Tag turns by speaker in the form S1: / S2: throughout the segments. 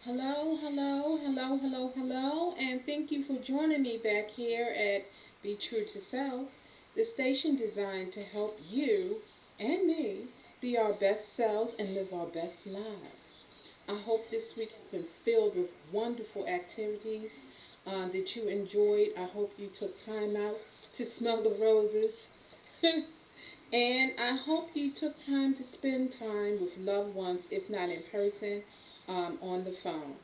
S1: Hello, hello, hello, hello, hello, and thank you for joining me back here at Be True to Self, the station designed to help you and me be our best selves and live our best lives. I hope this week has been filled with wonderful activities that you enjoyed. I hope you took time out to smell the roses. And I hope you took time to spend time with loved ones, if not in person, on the phone.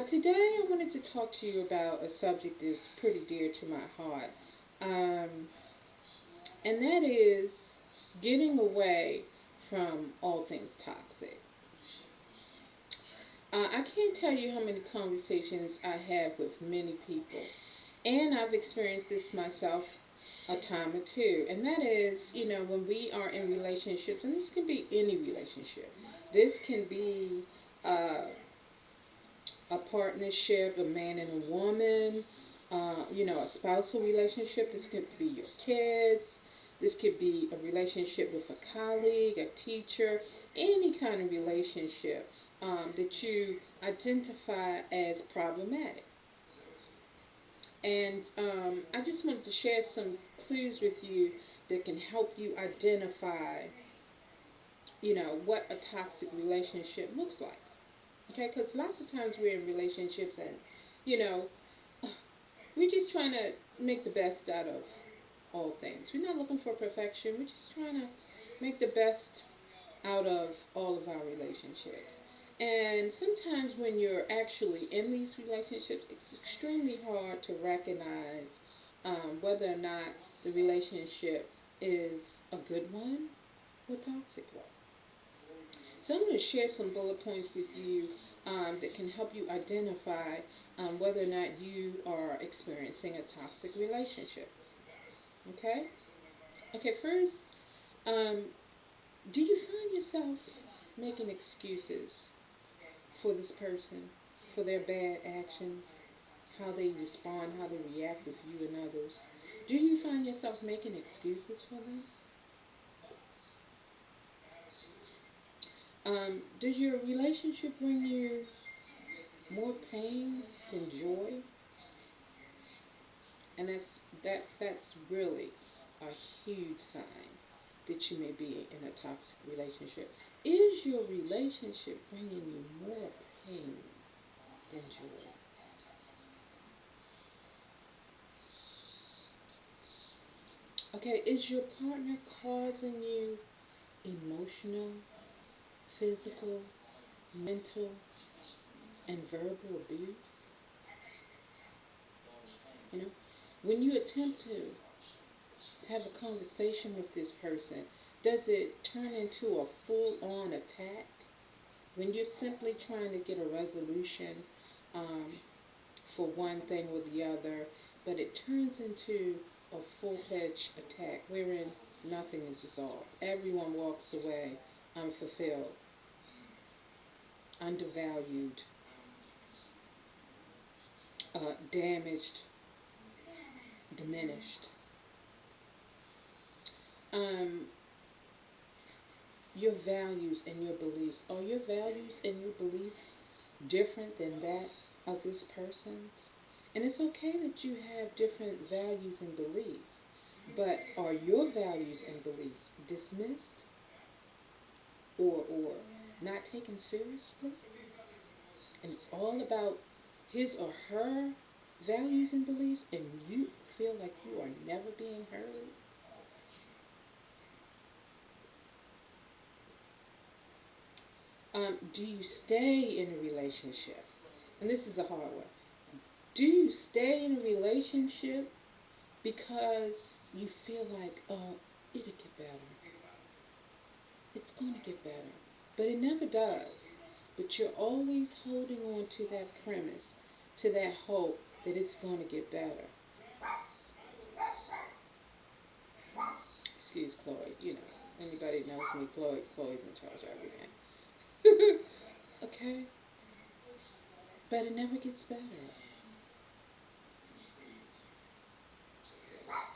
S1: Today, I wanted to talk to you about a subject that's pretty dear to my heart, um, and that is getting away from all things toxic. I can't tell you how many conversations I have with many people, and I've experienced this myself a time or two, and that is, when we are in relationships, and this can be any relationship. This can be a partnership, a man and a woman, a spousal relationship. This could be your kids. This could be a relationship with a colleague, a teacher, any kind of relationship that you identify as problematic. And I just wanted to share some clues with you that can help you identify, what a toxic relationship looks like. Okay, because lots of times we're in relationships and, you know, we're just trying to make the best out of all things. We're not looking for perfection. We're just trying to make the best out of all of our relationships. And sometimes when you're actually in these relationships, it's extremely hard to recognize whether or not the relationship is a good one or toxic one. So I'm going to share some bullet points with you that can help you identify whether or not you are experiencing a toxic relationship. Okay? Okay, first, um, do you find yourself making excuses for this person, for their bad actions, how they respond, how they react with you and others? Do you find yourself making excuses for them? Does your relationship bring you more pain than joy? And that's really a huge sign that you may be in a toxic relationship. Is your relationship bringing you more pain than joy? Okay, is your partner causing you emotional, physical, mental, and verbal abuse? You know, when you attempt to have a conversation with this person, does it turn into a full on attack? When you're simply trying to get a resolution um, for one thing or the other, but it turns into a full-fledged attack wherein nothing is resolved. Everyone walks away unfulfilled, undervalued, damaged, diminished. Um, your values and your beliefs. Are your values and your beliefs different than that of this person's? And it's okay that you have different values and beliefs, but are your values and beliefs dismissed or not taken seriously? And it's all about his or her values and beliefs, and you feel like you are never being heard? Do you stay in a relationship? And this is a hard one. Do you stay in a relationship because you feel like, oh, it'll get better? It's going to get better. But it never does. But you're always holding on to that premise, to that hope that it's going to get better. Excuse Chloe, anybody knows me, Chloe's in charge of everything. Okay? But it never gets better.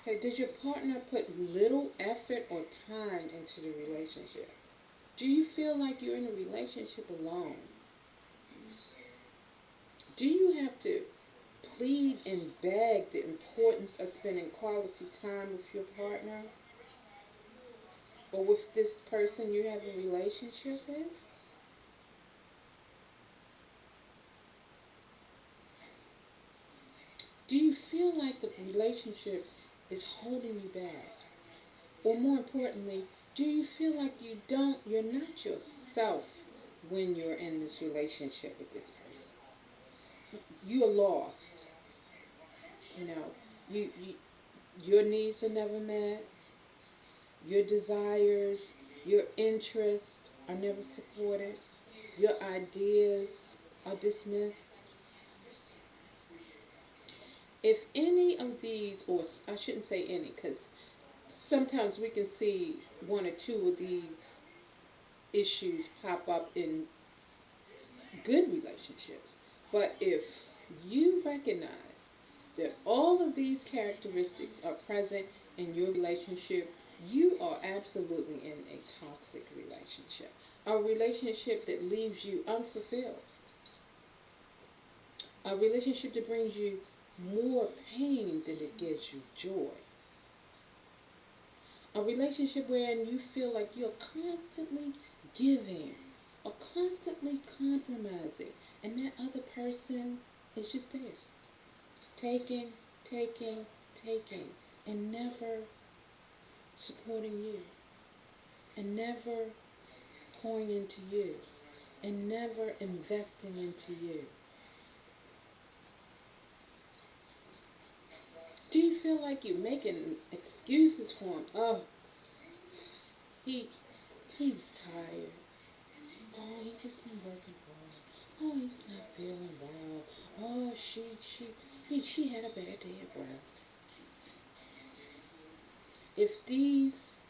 S1: Okay, did your partner put little effort or time into the relationship? Do you feel like you're in a relationship alone? Do you have to plead and beg the importance of spending quality time with your partner or with this person you have a relationship with? Do you feel like the relationship is holding you back? Or more importantly, do you feel like you're not yourself when you're in this relationship with this person? You're lost. You know, you your needs are never met. Your desires, your interests are never supported. Your ideas are dismissed. If any of these, or I shouldn't say any, because sometimes we can see one or two of these issues pop up in good relationships. But if you recognize that all of these characteristics are present in your relationship, you are absolutely in a toxic relationship. A relationship that leaves you unfulfilled. A relationship that brings you more pain than it gives you joy. A relationship wherein you feel like you're constantly giving or constantly compromising, and that other person is just there, taking, taking, taking, and never supporting you, and never pouring into you, and never investing into you. Do you feel like you're making excuses for him? Oh, he he was tired. Oh, he just been working hard. Oh, he's not feeling well. Oh, she had a bad day at work. If these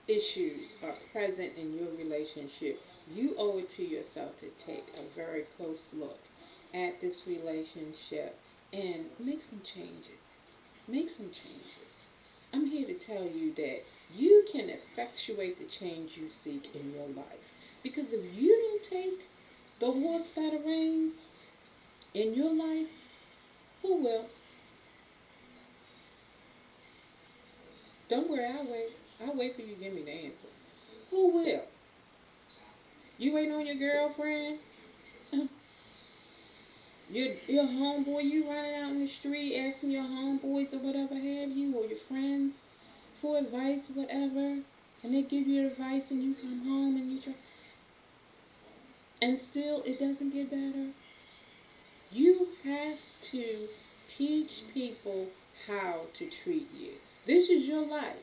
S1: issues are present in your relationship, you owe it to yourself to take a very close look at this relationship and make some changes. Make some changes. I'm here to tell you that you can effectuate the change you seek in your life. Because if you don't take the horse by the reins in your life, who will? Don't worry, I'll wait. I'll wait for you to give me the answer. Who will? You waiting on your girlfriend? Your homeboy, you running out in the street asking your homeboys or whatever have you, or your friends for advice, whatever, and they give you advice and you come home and you try, and still it doesn't get better. You have to teach people how to treat you. This is your life.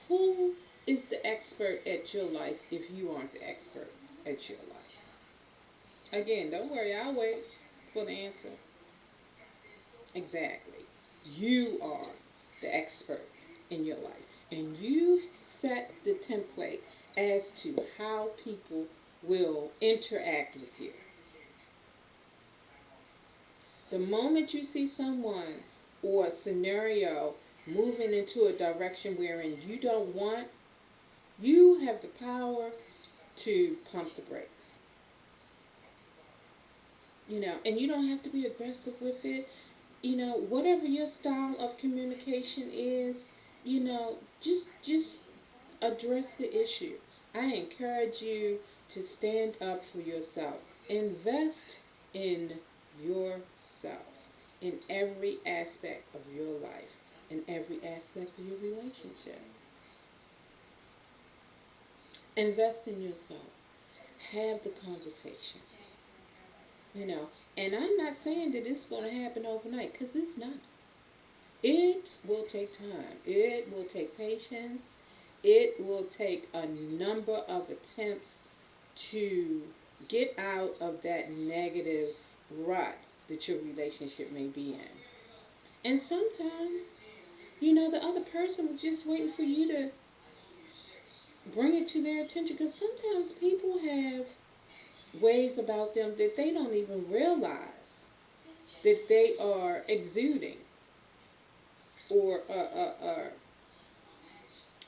S1: Who is the expert at your life if you aren't the expert at your life? Again, don't worry, I'll wait for the answer. Exactly. You are the expert in your life. And you set the template as to how people will interact with you. The moment you see someone or a scenario moving into a direction wherein you don't want, you have the power to pump the brakes. And you don't have to be aggressive with it. Whatever your style of communication is, just address the issue. I encourage you to stand up for yourself. Invest in yourself in every aspect of your life, in every aspect of your relationship. Invest in yourself. Have the conversations. And I'm not saying that it's going to happen overnight, because it's not. It will take time. It will take patience. It will take a number of attempts to get out of that negative rut that your relationship may be in. And sometimes, the other person was just waiting for you to bring it to their attention, because sometimes people have ways about them that they don't even realize that they are exuding or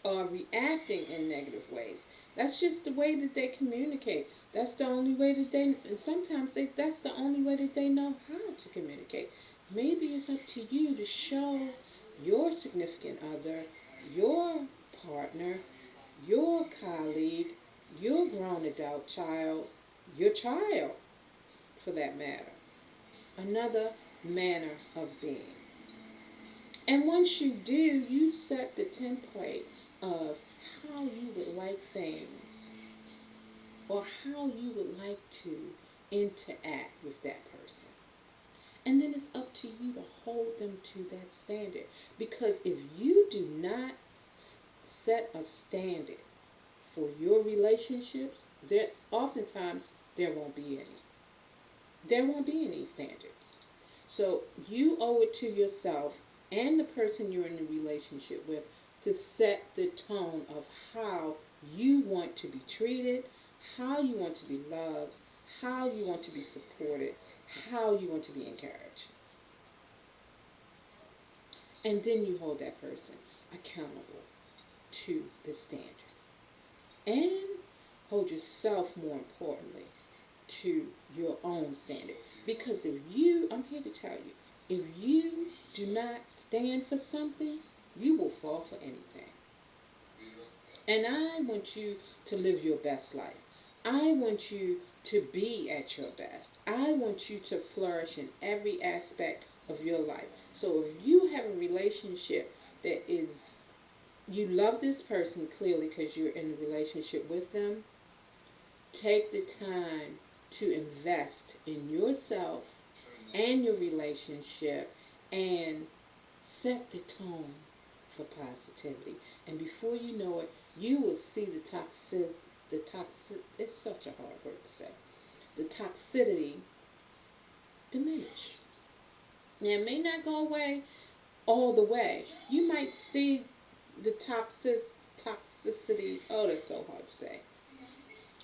S1: are reacting in negative ways. That's just the way that they communicate. That's the only way that they, and sometimes that's the only way that they know how to communicate. Maybe it's up to you to show your significant other, your partner, your colleague, your grown adult child, your child for that matter, another manner of being. And once you do, you set the template of how you would like things or how you would like to interact with that person. And then it's up to you to hold them to that standard. Because if you do not set a standard for your relationships, there's oftentimes there won't be any. There won't be any standards. So you owe it to yourself and the person you're in a relationship with to set the tone of how you want to be treated, how you want to be loved, how you want to be supported, how you want to be encouraged. And then you hold that person accountable to the standard. And hold yourself, more importantly, to your own standard. Because if you, I'm here to tell you, if you do not stand for something, you will fall for anything. And I want you to live your best life. I want you to be at your best. I want you to flourish in every aspect of your life. So if you have a relationship that is, you love this person clearly because you're in a relationship with them, take the time to invest in yourself and your relationship and set the tone for positivity. And before you know it, you will see it's such a hard word to say, the toxicity diminish. Now, it may not go away all the way. You might see the toxicity, oh, that's so hard to say,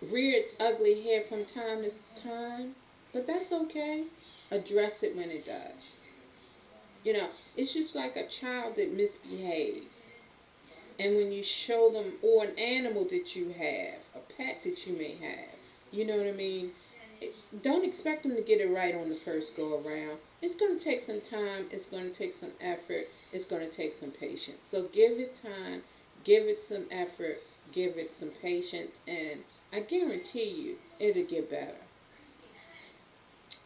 S1: rear its ugly head from time to time, but that's okay. Address it when it does. You know, it's just like a child that misbehaves. And when you show them, or an animal that you have, a pet that you may have, you know what I mean? Don't expect them to get it right on the first go around. It's going to take some time. It's going to take some effort. It's going to take some patience. So give it time. Give it some effort. Give it some patience. And I guarantee you, it'll get better.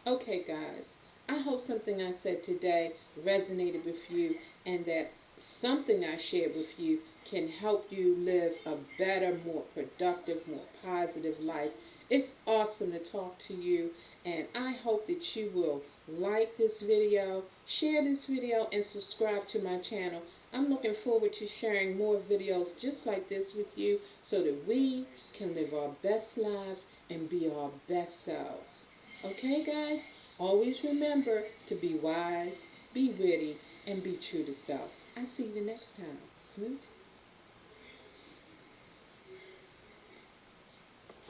S1: Okay, guys. I hope something I said today resonated with you and that something I shared with you can help you live a better, more productive, more positive life. It's awesome to talk to you, and I hope that you will like this video, share this video, and subscribe to my channel. I'm looking forward to sharing more videos just like this with you so that we can live our best lives and be our best selves. Okay, guys? Always remember to be wise, be witty, and be true to self. I'll see you the next time. Smooth.